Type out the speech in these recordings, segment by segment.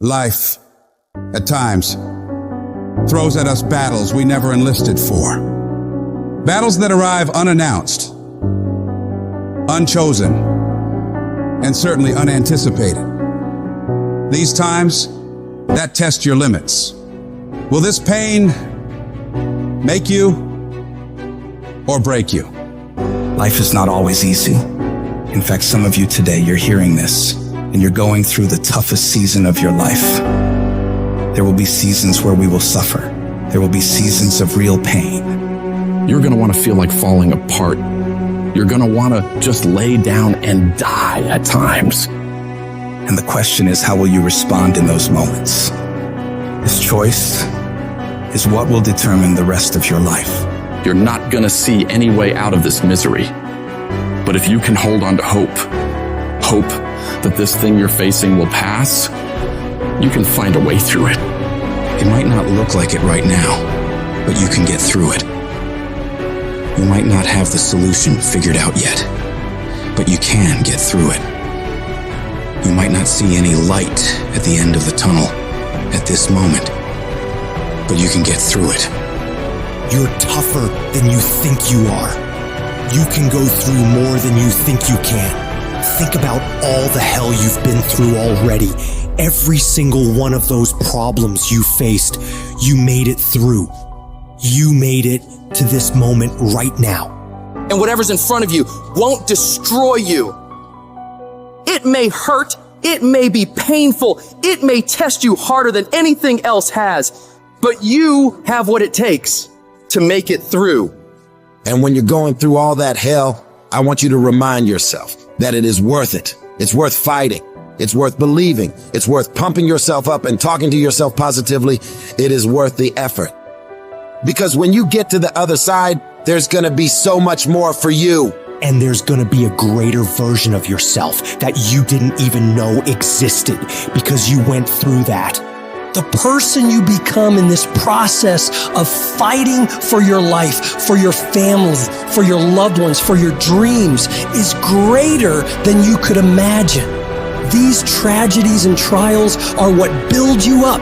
Life, at times, throws at us battles we never enlisted for. Battles that arrive unannounced, unchosen, and certainly unanticipated. These times, that test your limits. Will this pain make you or break you? Life is not always easy. In fact, some of you today, you're hearing this and you're going through the toughest season of your life. There will be seasons where we will suffer. There will be seasons of real pain. You're going to want to feel like falling apart. You're going to want to just lay down and die at times. And the question is, how will you respond in those moments? This choice is what will determine the rest of your life. You're not going to see any way out of this misery. But if you can hold on to hope that this thing you're facing will pass, you can find a way through it. It might not look like it right now, but you can get through it. You might not have the solution figured out yet, but you can get through it. You might not see any light at the end of the tunnel at this moment, but you can get through it. You're tougher than you think you are. You can go through more than you think you can. Think about all the hell you've been through already. Every single one of those problems you faced, you made it through. You made it to this moment right now. And whatever's in front of you won't destroy you. It may hurt, it may be painful, it may test you harder than anything else has, but you have what it takes to make it through. And when you're going through all that hell, I want you to remind yourself that it is worth it. It's worth fighting. It's worth believing. It's worth pumping yourself up and talking to yourself positively. It is worth the effort. Because when you get to the other side, there's going to be so much more for you. And there's going to be a greater version of yourself that you didn't even know existed because you went through that. The person you become in this process of fighting for your life, for your family, for your loved ones, for your dreams is greater than you could imagine. These tragedies and trials are what build you up.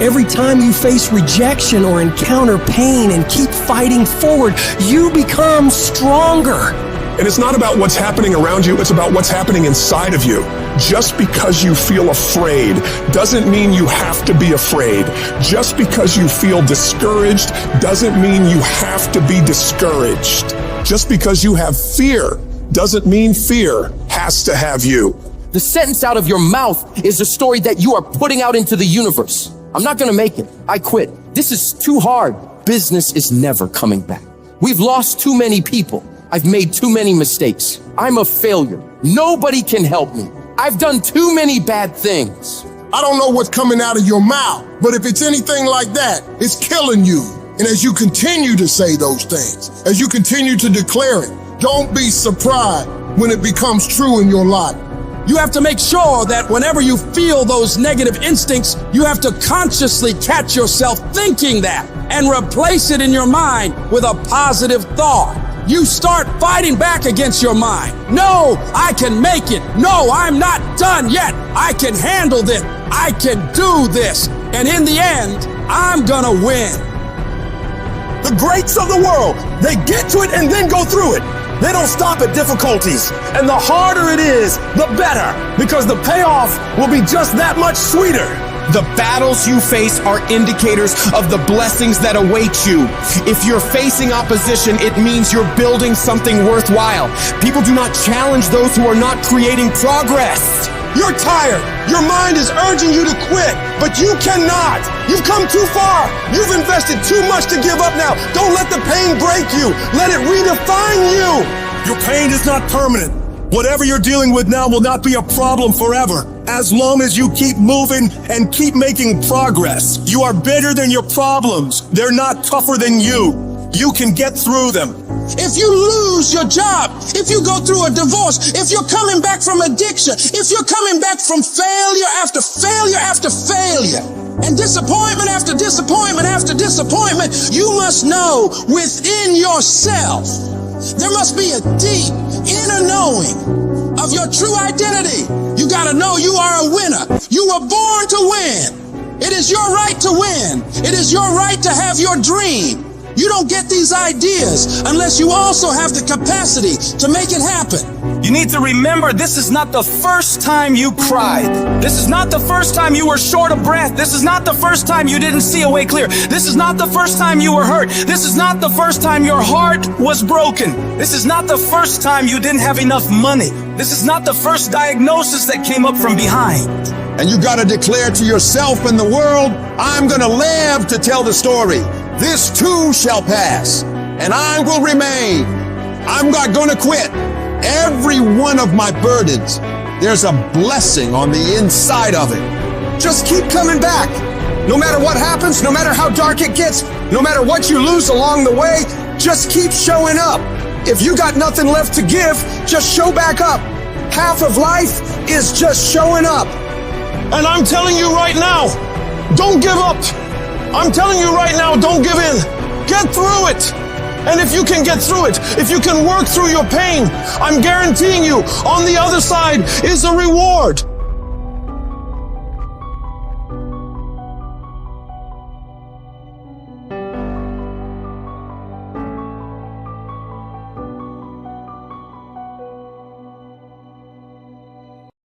Every time you face rejection or encounter pain and keep fighting forward, you become stronger. And it's not about what's happening around you, it's about what's happening inside of you. Just because you feel afraid doesn't mean you have to be afraid. Just because you feel discouraged doesn't mean you have to be discouraged. Just because you have fear doesn't mean fear has to have you. The sentence out of your mouth is a story that you are putting out into the universe. I'm not gonna make it. I quit. This is too hard. Business is never coming back. We've lost too many people. I've made too many mistakes. I'm a failure. Nobody can help me. I've done too many bad things. I don't know what's coming out of your mouth, but if it's anything like that, it's killing you. And as you continue to say those things, as you continue to declare it, don't be surprised when it becomes true in your life. You have to make sure that whenever you feel those negative instincts, you have to consciously catch yourself thinking that and replace it in your mind with a positive thought. You start fighting back against your mind. No, I can make it. No, I'm not done yet. I can handle this. I can do this. And in the end, I'm gonna win. The greats of the world, they get to it and then go through it. They don't stop at difficulties. And the harder it is, the better, because the payoff will be just that much sweeter. The battles you face are indicators of the blessings that await you. If you're facing opposition, it means you're building something worthwhile. People do not challenge those who are not creating progress. You're tired. Your mind is urging you to quit, but you cannot. You've come too far. You've invested too much to give up now. Don't let the pain break you. Let it redefine you. Your pain is not permanent. Whatever you're dealing with now will not be a problem forever, as long as you keep moving and keep making progress. You are bigger than your problems. They're not tougher than you. You can get through them. If you lose your job, if you go through a divorce, if you're coming back from addiction, if you're coming back from failure after failure after failure, and disappointment after disappointment after disappointment, you must know within yourself, there must be a deep inner knowing of your true identity. You gotta know you are a winner. You were born to win. It is your right to win. It is your right to have your dream. You don't get these ideas unless you also have the capacity to make it happen. You need to remember, this is not the first time you cried. This is not the first time you were short of breath. This is not the first time you didn't see a way clear. This is not the first time you were hurt. This is not the first time your heart was broken. This is not the first time you didn't have enough money. This is not the first diagnosis that came up from behind. And you got to declare to yourself and the world, I'm going to live to tell the story. This too shall pass, and I will remain. I'm not going to quit. Every one of my burdens, there's a blessing on the inside of it. Just keep coming back. No matter what happens, no matter how dark it gets, no matter what you lose along the way, just keep showing up. If you got nothing left to give, just show back up. Half of life is just showing up. And I'm telling you right now, don't give up. I'm telling you right now, don't give in. Get through it. And if you can get through it, if you can work through your pain, I'm guaranteeing you, on the other side is a reward.